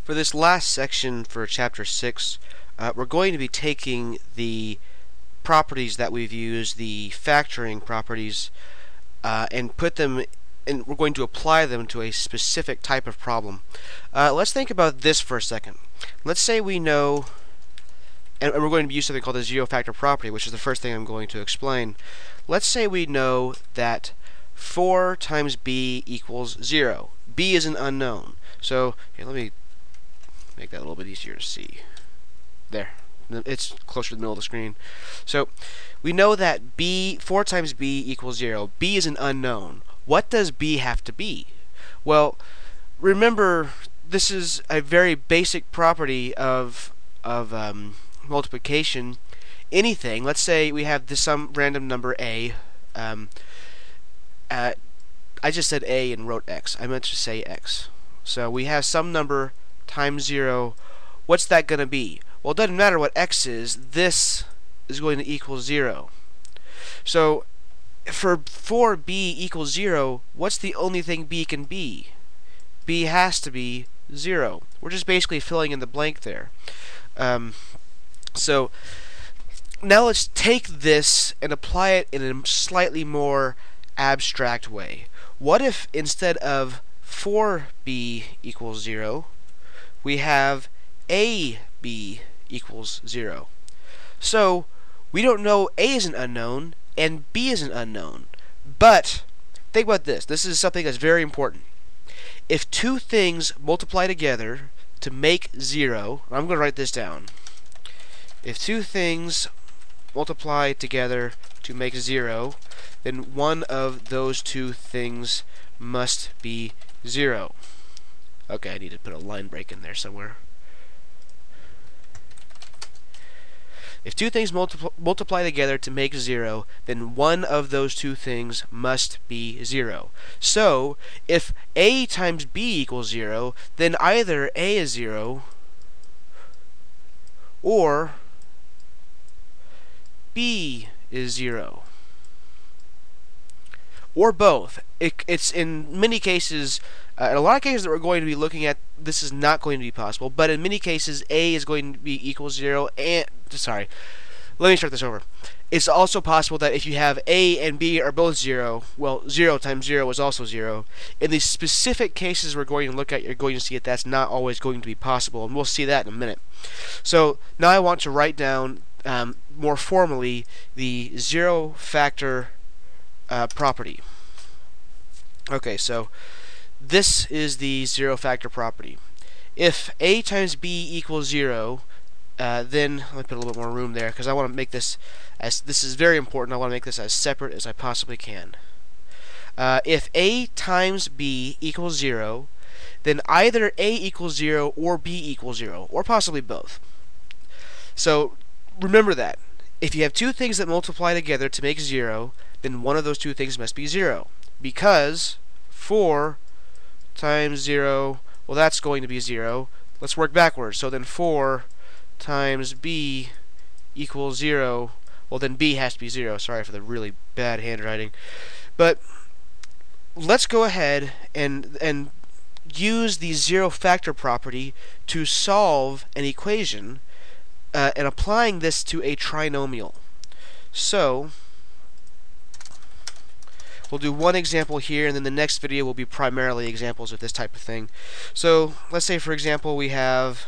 For this last section for chapter 6, we're going to be taking the properties that we've used, the factoring properties, and put them, and we're going to apply them to a specific type of problem. Let's think about this for a second. Let's say we know, and we're going to use something called the zero factor property, which is the first thing I'm going to explain. Let's say we know that 4 times b equals 0. b is an unknown. So here, let me make that a little bit easier to see. There. It's closer to the middle of the screen. So we know that 4 times b equals 0. b is an unknown. What does b have to be? Well, remember, this is a very basic property of multiplication. Anything, let's say we have some random number a. I just said a and wrote x. I meant to say x. So we have some number times 0. What's that going to be? Well, it doesn't matter what x is. This is going to equal 0. So for b equals 0, what's the only thing b can be? b has to be 0. We're just basically filling in the blank there. So now let's take this and apply it in a slightly more abstract way. What if instead of 4b equals 0, we have ab equals 0? So we don't know a is an unknown and b is an unknown. But think about this. This is something that's very important. If two things multiply together to make 0, I'm going to write this down. If two things multiply together to make 0, then one of those two things must be 0. Okay, I need to put a line break in there somewhere. If two things multiply together to make 0, then one of those two things must be 0. So, if a times b equals 0, then either a is 0 or b is 0. Or both. It's in many cases, in a lot of cases that we're going to be looking at, this is not going to be possible, but in many cases a is going to be equal 0 and, sorry, let me start this over. It's also possible that if you have a and b are both 0, well, 0 times 0 is also 0. In these specific cases we're going to look at, you're going to see that that's not always going to be possible, and we'll see that in a minute. So now I want to write down more formally the zero factor property. Okay, so this is the zero factor property. If a times b equals 0, then let me put a little bit more room there because I want to make this this is very important. I want to make this as separate as I possibly can. If a times b equals 0, then either a equals 0 or b equals 0, or possibly both. So remember that. If you have two things that multiply together to make 0, then one of those two things must be 0. Because 4 times 0, well, that's going to be 0. Let's work backwards. So then 4 times b equals 0. Well, then b has to be 0. Sorry for the really bad handwriting. But let's go ahead and use the zero factor property to solve an equation and applying this to a trinomial. So we'll do one example here, and then the next video will be primarily examples of this type of thing. So let's say, for example, we have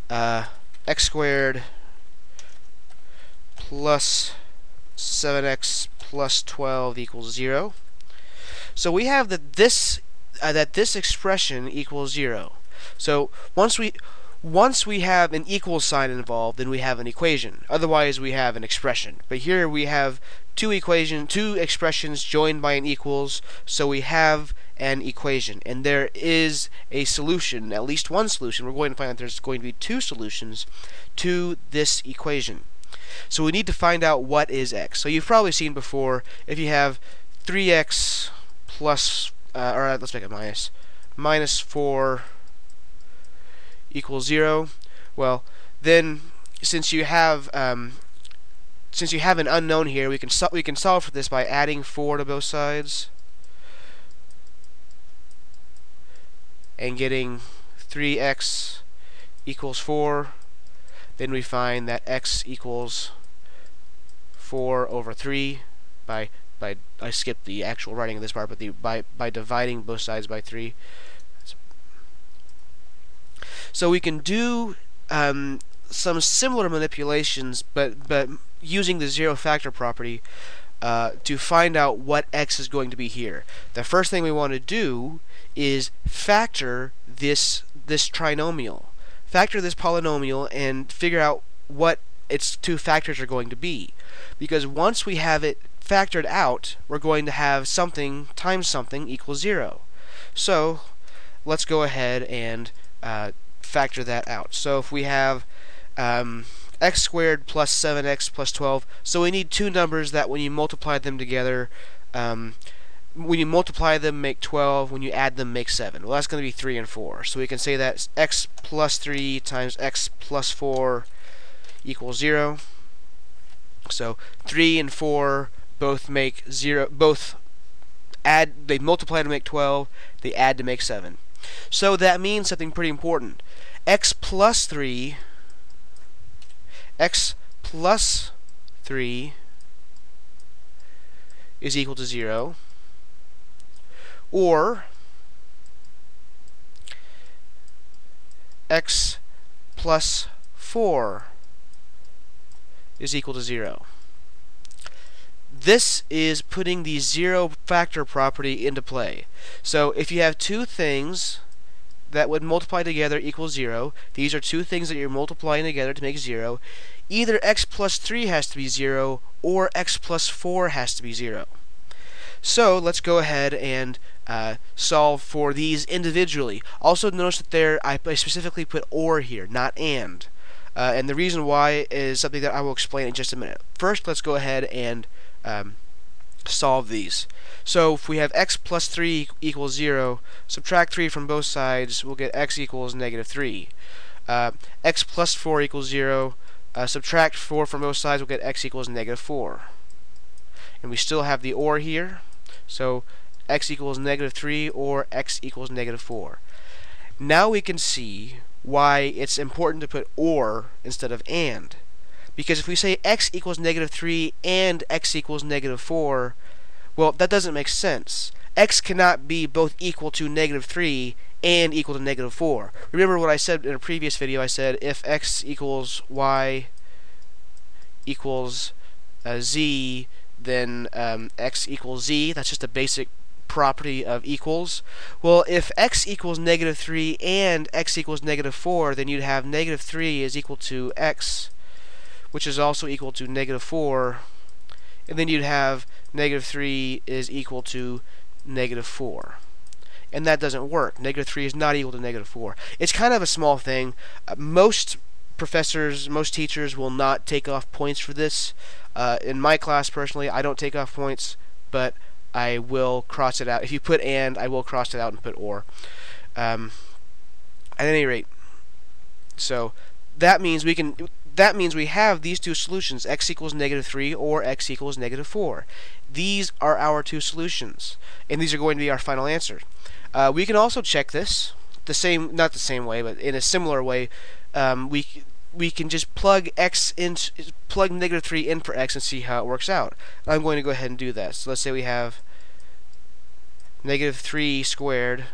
x squared plus 7x plus 12 equals 0. So we have that this expression equals 0. So once we have an equal sign involved, then we have an equation. Otherwise, we have an expression. But here we have two expressions joined by an equals, so we have an equation. And there is a solution, at least one solution. We're going to find that there's going to be two solutions to this equation. So we need to find out what is x. So you've probably seen before, if you have 3x plus, or let's make it minus 4 equals 0, well, then since you have an unknown here, we can solve for this by adding 4 to both sides and getting 3x equals 4, then we find that x equals 4 over 3 by I skipped the actual writing of this part, but by dividing both sides by 3. So we can do some similar manipulations, but using the zero factor property to find out what x is going to be here. The first thing we want to do is factor this trinomial, factor this polynomial, and figure out what its two factors are going to be. Because once we have it factored out, we're going to have something times something equals 0. So let's go ahead and factor that out. So if we have x squared plus 7x plus 12, so we need two numbers that when you multiply them together, when you multiply them make 12, when you add them make 7. Well, that's going to be 3 and 4. So we can say that x plus 3 times x plus 4 equals 0. So 3 and 4 both make 0, both add, they multiply to make 12, they add to make 7. So that means something pretty important. X plus 3 is equal to 0, or x plus 4 is equal to 0. This is putting the zero factor property into play. So if you have two things that would multiply together equal 0, these are two things that you're multiplying together to make 0, either x plus 3 has to be 0 or x plus 4 has to be 0. So let's go ahead and solve for these individually. Also notice that there I specifically put or here, not and. And the reason why is something that I will explain in just a minute. First, let's go ahead and solve these. So if we have x plus 3 equals 0, subtract 3 from both sides, we'll get x equals negative 3. X plus 4 equals 0, subtract 4 from both sides, we'll get x equals negative 4. And we still have the or here, so x equals negative 3 or x equals negative 4. Now we can see why it's important to put or instead of and. Because if we say x equals negative 3 and x equals negative 4, well, that doesn't make sense. X cannot be both equal to negative 3 and equal to negative 4. Remember what I said in a previous video. I said if x equals y equals z, then x equals z. That's just a basic property of equals. Well, if x equals negative 3 and x equals negative 4, then you'd have negative 3 is equal to x, which is also equal to negative 4, and then you'd have negative 3 is equal to negative 4. And that doesn't work. Negative 3 is not equal to negative 4. It's kind of a small thing. Most professors, most teachers will not take off points for this. In my class, personally, I don't take off points, but I will cross it out. If you put and, I will cross it out and put or. At any rate, so that means we can. That means we have these two solutions, x equals negative 3 or x equals negative 4. These are our two solutions, and these are going to be our final answer. We can also check this not the same way, but in a similar way. We can just plug negative 3 in for x and see how it works out. I'm going to go ahead and do that. So let's say we have negative 3 squared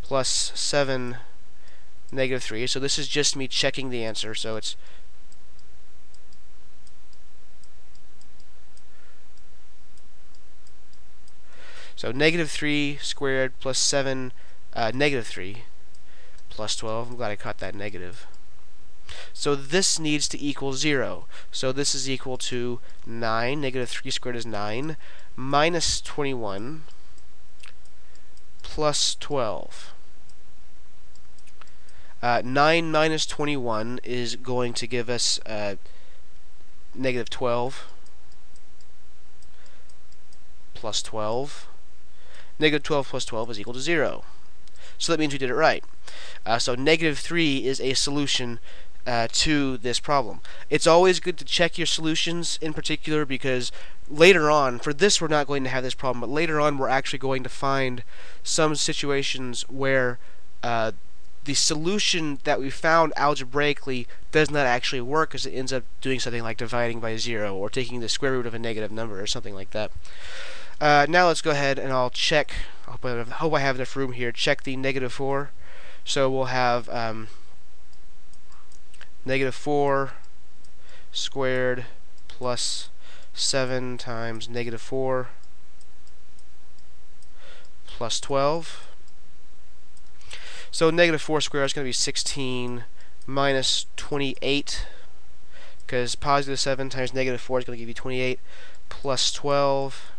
plus 7 negative 3. So this is just me checking the answer. So it's negative 3 squared plus 7 negative 3 plus 12. I'm glad I caught that negative. So this needs to equal 0. So this is equal to 9. Negative 3 squared is 9 minus 21 plus 12. 9 minus 21 is going to give us negative 12 plus 12. Negative 12 plus 12 is equal to 0. So that means we did it right. So negative 3 is a solution to this problem. It's always good to check your solutions in particular, because later on, for this we're not going to have this problem, but later on we're actually going to find some situations where the solution that we found algebraically does not actually work, because it ends up doing something like dividing by 0 or taking the square root of a negative number or something like that. Now let's go ahead and I'll check. I hope I have enough room here. Check the negative 4. So we'll have negative 4 squared plus 7 times negative 4 plus 12. So negative 4 squared is going to be 16 minus 28, because positive 7 times negative 4 is going to give you 28, plus 12.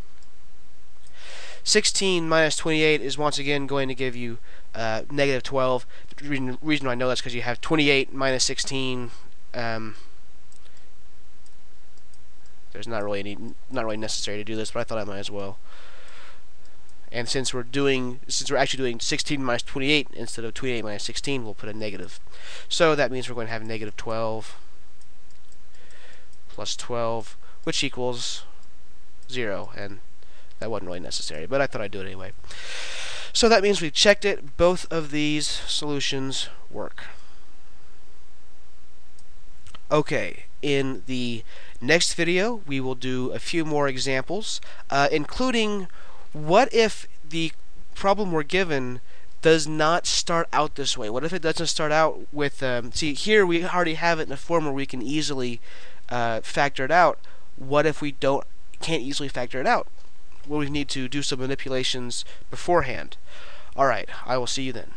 16 minus 28 is once again going to give you negative 12. The reason I know that's because you have 28 minus 16. There's not really necessary to do this, but I thought I might as well. And since we're actually doing 16 minus 28 instead of 28 minus 16, we'll put a negative. So that means we're going to have negative 12 plus 12, which equals 0, and that wasn't really necessary, but I thought I'd do it anyway. So that means we've checked it. Both of these solutions work. Okay, in the next video we will do a few more examples, including what if the problem we're given does not start out this way? What if it doesn't start out with, see here we already have it in a form where we can easily factor it out. What if we can't easily factor it out? Well, we need to do some manipulations beforehand. Alright, I will see you then.